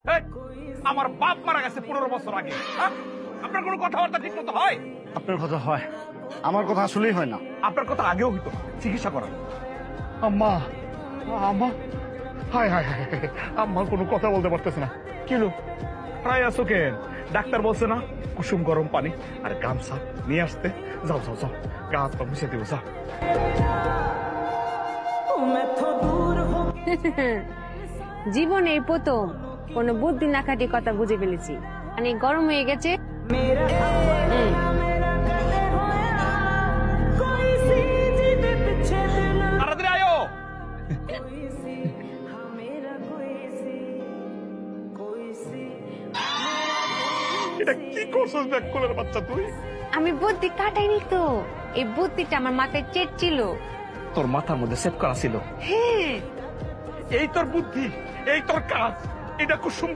এই, আমার বাপ মারা গেছে 15 বছর আগে। হ্যাঁ? আপনার কোনো কথাবার্তা ঠিক মতো হয়? আপনার কথা হয়, আমার কথা আসলেই হয় না। আপনার কথা আগেও হইতো না। চিকিৎসা করান। আম্মা, আম্মা, হায় হায় হায় হায়, আম্মা কোনো কথা বলতে পারতেছে না। কি হলো? প্রায় আসো কেন? ডাক্তার বলছে না কুসুম গরম পানি আর গামছা নিয়ে আসতে। যাও যাও যাও, গা হাত পা মুছে দিব, যাও। জীবনে এই প্রথম কোন বুদ্ধি না খাটি কথা বুঝে ফেলেছি। মানে গরম হয়ে গেছে। তাড়াতাড়ি আয়ো। এটা কি করছস ব্যাকুলের বাচ্চা তুই? আমি বুদ্ধি কাটাইনি তো, এই বুদ্ধিটা আমার মাথায় চেট ছিল। তোর মাথার মধ্যে সেট করা ছিল। হ্যাঁ, এই তোর বুদ্ধি, এই তোর কাজ, এটা কুসুম